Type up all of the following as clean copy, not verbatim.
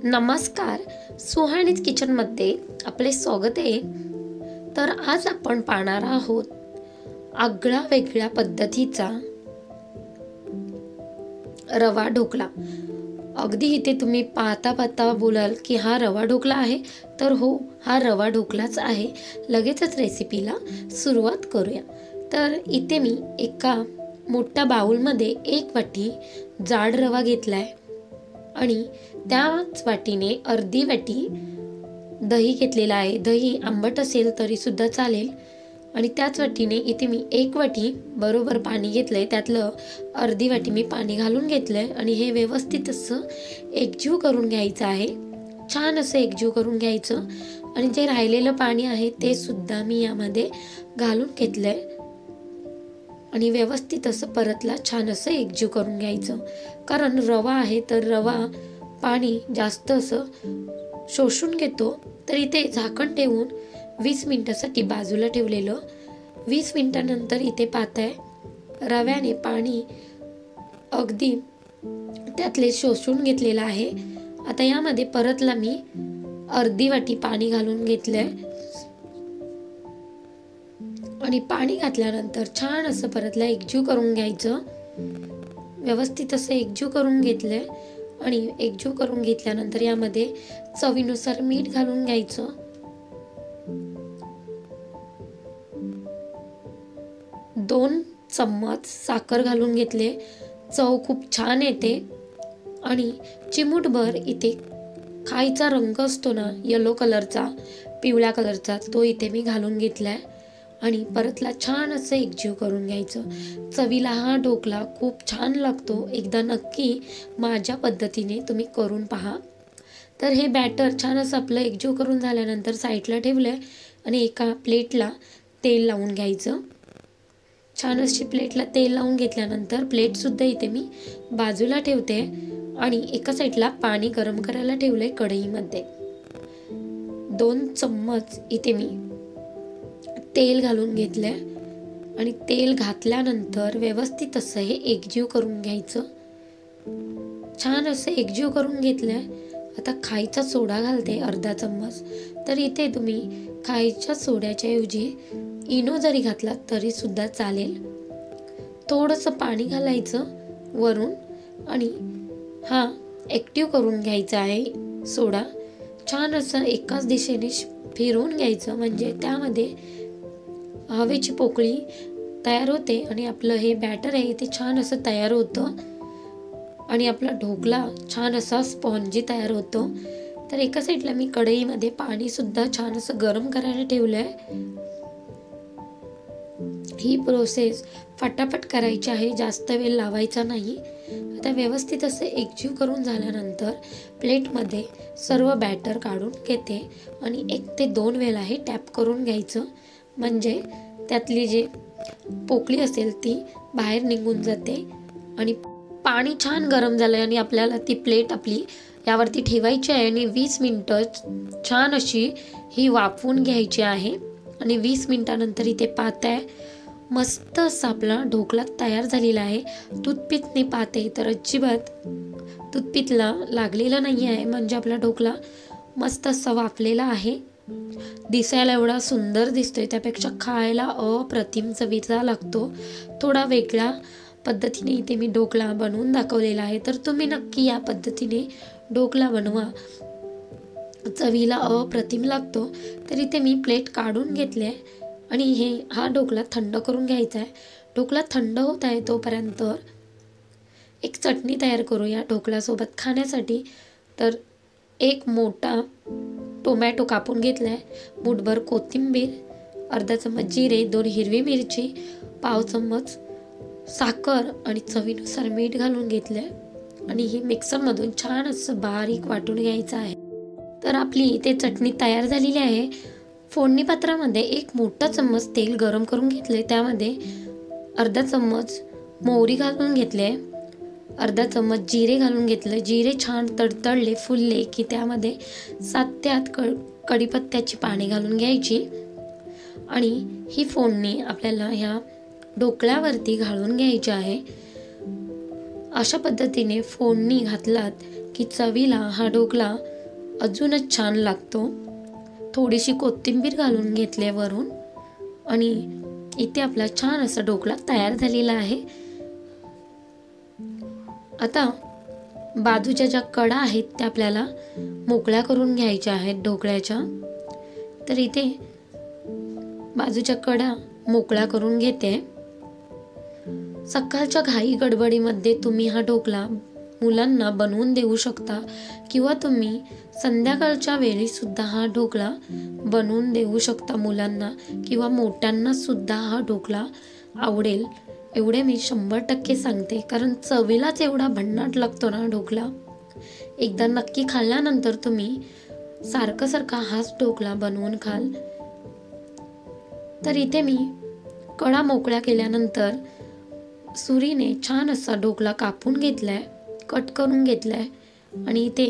नमस्कार, सुहानीज किचनमध्ये आपले स्वागत आहे. तर आज आपण पाहणार आहोत आगळा वेगळ्या पद्धतीचा रवा ढोकला. अगदी इथे तुम्ही पाहता पाहता बोलाल की हा रवा ढोकला आहे, तर हो, हा रवा ढोकलाच आहे. लगेचच रेसिपीला सुरुवात करूया. तर इथे मी एका मोठ्या बाउलमध्ये 1 वाटी जाड रवा घेतलाय आणि त्याच वाटीने अर्धी वाटी दही घेतलेला आहे. दही आंबट असेल तरी सुद्धा चालेल. आणि त्याच वाटीने इथे मी 1 वाटी बरोबर पाणी घेतलंय. त्यातलं अर्धी वाटी मी पाणी घालून घेतलंय आणि हे व्यवस्थित असं एकजीव करून घ्यायचं आहे. छान असं एकजीव करून घ्यायचं आणि जे राहिलेलं पाणी आहे ते सुद्धा मी यामध्ये घालून घेतलंय आणि व्यवस्थित असं परतला छान असं एकजीव करून घ्यायचं. कारण रवा आहे तर रवा पाणी जास्त असं शोषून घेतो. तर इथे झाकण ठेवून 20 मिनिटासाठी बाजूला ठेवलेलं. 20 मिनिटानंतर इथे पाहताय रव्याने पाणी अगदी त्यातले शोषून घेतलेलं आहे. आता यामध्ये परतला मी अर्धी वाटी पाणी घालून घेतलंय आणि पाणी घातल्यानंतर छान असं परतला एकजीव करून घ्यायचं. व्यवस्थित असं एकजीव करून घेतलंय आणि एकजीव करून घेतल्यानंतर यामध्ये चवीनुसार मीठ घालून घ्यायचं. दोन चम्मच साखर घालून घेतले. चव खूप छान येते. आणि चिमूटभर इथे खायचा रंग असतो ना, येलो कलरचा, पिवळ्या कलरचा, तो इथे मी घालून घेतलाय आणि परतला छान असं एकजीव करून घ्यायचं. चवीला हा ढोकला खूप छान लागतो. एकदा नक्की माझ्या पद्धतीने तुम्ही करून पहा. तर हे बॅटर छान असं आपलं एकजीव करून झाल्यानंतर साईडला ठेवलंय आणि एका प्लेटला तेल लावून घ्यायचं. छान अशी प्लेटला तेल लावून घेतल्यानंतर प्लेटसुद्धा इथे मी बाजूला ठेवते आणि एका साईडला पाणी गरम करायला ठेवलंय कढईमध्ये. 2 चम्मच इथे मी तेल घालून घेतलंय आणि तेल घातल्यानंतर व्यवस्थित असं हे एकजीव करून घ्यायचं. छान असं एकजीव करून घेतलंय. आता खायचा सोडा घालते अर्धा चम्मच. तर इथे तुम्ही खायच्या सोड्याच्या ऐवजी इनो जरी घातला तरी सुद्धा चालेल. थोडंसं पाणी घालायचं वरून आणि हा ॲक्टिव्ह करून घ्यायचा आहे सोडा. छान असं एकाच दिशेने फिरवून घ्यायचं म्हणजे त्यामध्ये हवेची पोकळी तयार होते आणि आपलं हे बॅटर आहे ते छान असं तयार होतं आणि आपला ढोकला छान असा स्पॉन्जी तयार होतो. तर एका साईडला मी कढईमध्ये पाणी सुद्धा छान असं गरम करायला ठेवलंय. ही प्रोसेस फटाफट करायची आहे, जास्त वेळ लावायचा नाही. आता व्यवस्थित असं एकजीव करून झाल्यानंतर प्लेटमध्ये सर्व बॅटर काढून घेते आणि 1 ते 2 वेळा हे टॅप करून घ्यायचं म्हणजे त्यातली जी पोकळी असेल ती बाहेर निघून जाते. आणि पाणी छान गरम झालंय आणि आपल्याला ती प्लेट आपली यावरती ठेवायची आहे आणि 20 मिनिटं छान अशी ही वाफवून घ्यायची आहे. आणि 20 मिनिटानंतर इथे पाहताय मस्त असा आपला ढोकला तयार झालेला आहे. टूथपिकने पाहते तर अजिबात टूथपिकला लागलेला नाही आहे म्हणजे आपला ढोकला मस्त असा वाफलेला आहे. दिसायला एवढा सुंदर दिसतोय त्यापेक्षा खायला अप्रतिम चवीचा लागतो. थोडा वेगळ्या पद्धतीने इथे मी ढोकला बनवून दाखवलेला आहे. तर तुम्ही नक्की या पद्धतीने ढोकला बनवा, चवीला अप्रतिम लागतो. तर इथे मी प्लेट काढून घेतले आणि हा ढोकला थंड करून घ्यायचा आहे. ढोकला थंड होत आहे तोपर्यंत एक चटणी तयार करूया ढोकळ्यासोबत खाण्यासाठी. तर 1 मोठा टोमॅटो कापून घेतलाय, मूठभर कोथिंबीर, अर्धा चम्मच जिरे, 2 हिरवी मिरची, पाव चम्मच साखर आणि चवीनुसार मीठ घालून घेतलंय आणि ही मिक्सरमधून छान असं बारीक वाटून घ्यायचं आहे. तर आपली इथे चटणी तयार झालेली आहे. फोडणी पात्रामध्ये 1 मोठा चम्मच तेल गरम करून घेतले. त्यामध्ये अर्धा चम्मच मोहरी घालून घेतले, अर्धा चम्मच जिरे घालून घेतले. जिरे छान तडतडले फुलले की त्यामध्ये 7 ते 8 कढीपत्त्याची पाने घालून घ्यायची आणि ही फोडणी आपल्याला ह्या ढोकळ्यावरती घालून घ्यायची आहे. अशा पद्धतीने फोडणी घातलात की चवीला हा ढोकळा अजूनच छान लागतो. थोडीशी कोथिंबीर घालून घेतली वरून आणि इथे आपला छान असा ढोकळा तयार झालेला आहे. आता बाजूच्या ज्या कडा आहेत त्या आपल्याला मोकळ्या करून घ्यायच्या आहेत ढोकळ्याच्या. तर इथे बाजूच्या कडा मोकळ्या करून घेते. सकाळच्या घाई गडबडीमध्ये तुम्ही हा ढोकळा मुलांना बनवून देऊ शकता किंवा तुम्ही संध्याकाळच्या वेळी सुद्धा हा ढोकळा बनवून देऊ शकता मुलांना किंवा मोठ्यांना सुद्धा हा ढोकळा आवडेल एवढे मी 100% सांगते. कारण चवीलाच एवढा भन्नाट लागतो ना ढोकळा. एकदा नक्की खाल्ल्यानंतर तुम्ही सारखा हाच ढोकळा बनवून खाल. तर इथे मी कडा मोकळ्या केल्यानंतर सुरीने छान असा ढोकळा कापून घेतलाय, कट करून घेतलाय आणि इथे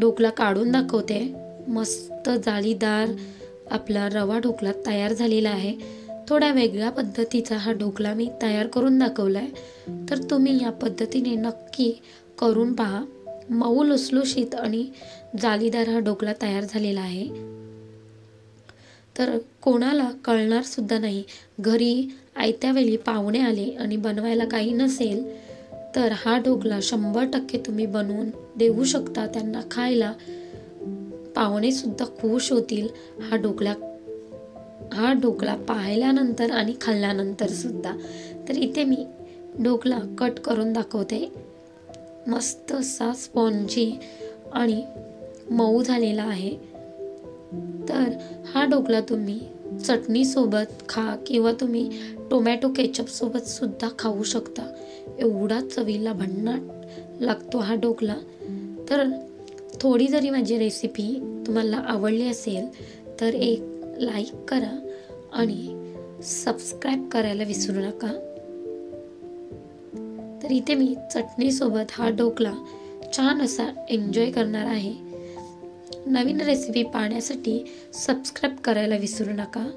ढोकळा काढून दाखवते. मस्त जाळीदार आपला रवा ढोकळा तयार झालेला आहे. थोड्या वेगळ्या पद्धतीचा हा ढोकळा मी तयार करून दाखवलाय. तर तुम्ही या पद्धतीने नक्की करून पहा. मऊ लुसलुशीत आणि जाळीदार हा ढोकळा तयार झालेला आहे. तर कोणाला कळणार सुद्धा नाही. घरी आयत्या वेळी पाहुणे आले आणि बनवायला काही नसेल तर हा ढोकळा 100% तुम्ही बनवून देऊ शकता त्यांना खायला. पाहुणे सुद्धा खुश होतील हा ढोकळा पाहिल्यानंतर आणि खाल्ल्यानंतर सुद्धा. तर इथे मी ढोकळा कट करून दाखवते. मस्त असा स्पॉन्जी आणि मऊ झालेला आहे. तर हा ढोकळा तुम्ही चटणीसोबत खा किंवा तुम्ही टोमॅटो केचप सोबत सुद्धा खाऊ शकता. एवढा चवीला भन्नाट लागतो हा ढोकळा. तर थोडी जरी माझी रेसिपी तुम्हाला आवडली असेल तर एक लाईक करा आणि सबस्क्राईब करायला विसरू नका. तर इथे मी चटणीसोबत हा ढोकळा छान असा एन्जॉय करणार आहे. नवीन रेसिपी पाहण्यासाठी सबस्क्राईब करायला विसरू नका.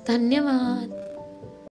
धन्यवाद.